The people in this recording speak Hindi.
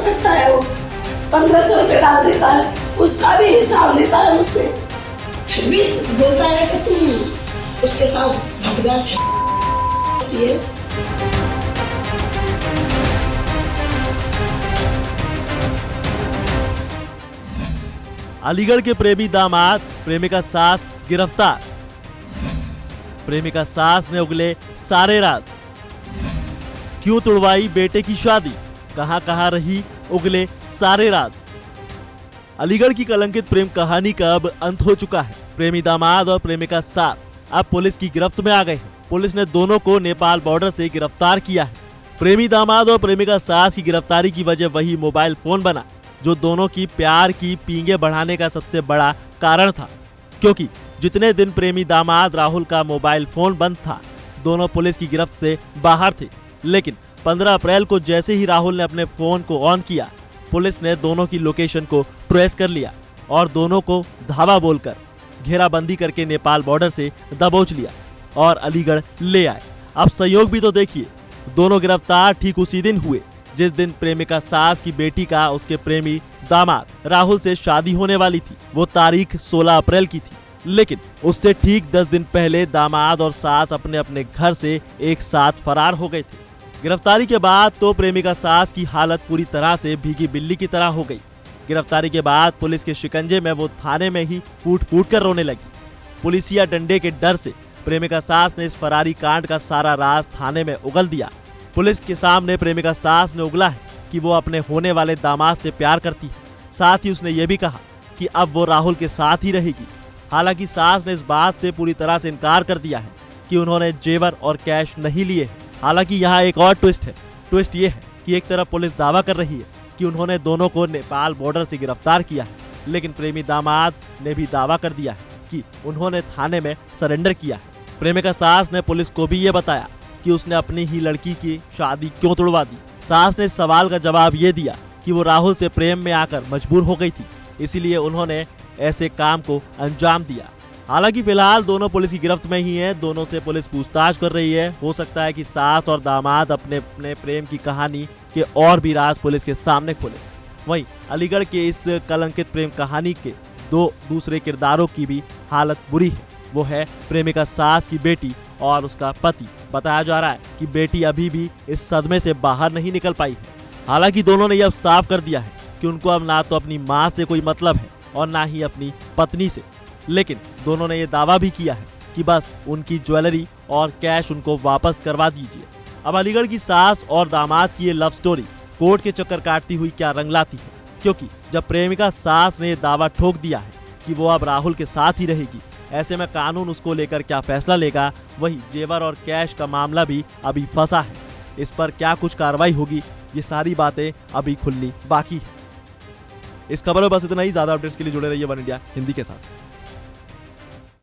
सकता है वो 1500 रुपये डाल देता है, उसका भी हिसाब लेता है मुझसे, फिर भी बोलता है कि तुम उसके साथ भगदा है। अलीगढ़ के प्रेमी दामाद, प्रेमिका सास गिरफ्तार। प्रेमिका सास ने उगले सारे राज। क्यों तुड़वाई बेटे की शादी, कहां कहां रही उगले सारे राज। अलीगढ़ की कलंकित प्रेम कहानी का अब अंत हो चुका है। प्रेमी दामाद और प्रेमिका सास अब पुलिस की गिरफ्त में आ गए हैं। पुलिस ने दोनों को नेपाल बॉर्डर से गिरफ्तार किया है। प्रेमी दामाद और प्रेमिका सास की गिरफ्तारी की वजह वही मोबाइल फोन बना जो दोनों की प्यार की पींगे बढ़ाने का सबसे बड़ा कारण था, क्योंकि जितने दिन प्रेमी दामाद राहुल का मोबाइल फोन बंद था, दोनों पुलिस की गिरफ्त से बाहर थे। लेकिन 15 अप्रैल को जैसे ही राहुल ने अपने फोन को ऑन किया, पुलिस ने दोनों की लोकेशन को ट्रेस कर लिया और दोनों को धावा बोलकर घेराबंदी करके नेपाल बॉर्डर से दबोच लिया और अलीगढ़ ले आए। अब संयोग भी तो देखिए, दोनों गिरफ्तार ठीक उसी दिन हुए जिस दिन प्रेमिका सास की बेटी का उसके प्रेमी दामाद राहुल से शादी होने वाली थी। वो तारीख 16 अप्रैल की थी, लेकिन उससे ठीक 10 दिन पहले दामाद और सास अपने अपने घर से एक साथ फरार हो गए थे। गिरफ्तारी के बाद तो प्रेमिका सास की हालत पूरी तरह से भीगी बिल्ली की तरह हो गई। गिरफ्तारी के बाद पुलिस के शिकंजे में वो थाने में ही फूट फूट कर रोने लगी। पुलिसिया डंडे के डर से प्रेमिका सास ने इस फरारी कांड का सारा राज थाने में उगल दिया। पुलिस के सामने प्रेमिका सास ने उगला है कि वो अपने होने वाले दामाद से प्यार करती है। साथ ही उसने ये भी कहा कि अब वो राहुल के साथ ही रहेगी। हालांकि सास ने इस बात से पूरी तरह से इनकार कर दिया है कि उन्होंने जेवर और कैश नहीं लिए हैं। हालांकि यहाँ एक और ट्विस्ट है। ट्विस्ट ये है कि एक तरफ पुलिस दावा कर रही है कि उन्होंने दोनों को नेपाल बॉर्डर से गिरफ्तार किया है, लेकिन प्रेमी दामाद ने भी दावा कर दिया है कि उन्होंने थाने में सरेंडर किया है। प्रेमिका सास ने पुलिस को भी ये बताया कि उसने अपनी ही लड़की की शादी क्यों तोड़वा दी। सास ने इस सवाल का जवाब ये दिया कि वो राहुल से प्रेम में आकर मजबूर हो गई थी, इसीलिए उन्होंने ऐसे काम को अंजाम दिया। हालांकि फिलहाल दोनों पुलिस की गिरफ्त में ही हैं। दोनों से पुलिस पूछताछ कर रही है। हो सकता है कि सास और दामाद अपने अपने प्रेम की कहानी के और भी राज पुलिस के सामने खोले। वहीं अलीगढ़ के इस कलंकित प्रेम कहानी के दो दूसरे किरदारों की भी हालत बुरी है। वो है प्रेमिका सास की बेटी और उसका पति। बताया जा रहा है कि बेटी अभी भी इस सदमे से बाहर नहीं निकल पाई है। हालांकि दोनों ने यह साफ कर दिया है कि उनको अब ना तो अपनी मां से कोई मतलब है और ना ही अपनी पत्नी से, लेकिन दोनों ने यह दावा भी किया है कि बस उनकी ज्वेलरी और कैश उनको वापस करवा दीजिए। अब अलीगढ़ की सास और दामाद की ये लव स्टोरी कोर्ट के चक्कर काटती हुई क्या रंग लाती है, क्योंकि जब प्रेमिका सास ने दावा ठोक दिया है कि वो अब राहुल के साथ ही रहेगी, ऐसे में कानून उसको लेकर क्या फैसला लेगा। वही जेवर और कैश का मामला भी अभी फंसा है। इस पर क्या कुछ कार्रवाई होगी, ये सारी बातें अभी खुलनी बाकी है। इस खबर में बस इतना ही। ज्यादा अपडेट्स के लिए जुड़े रहिए वन इंडिया हिंदी के साथ।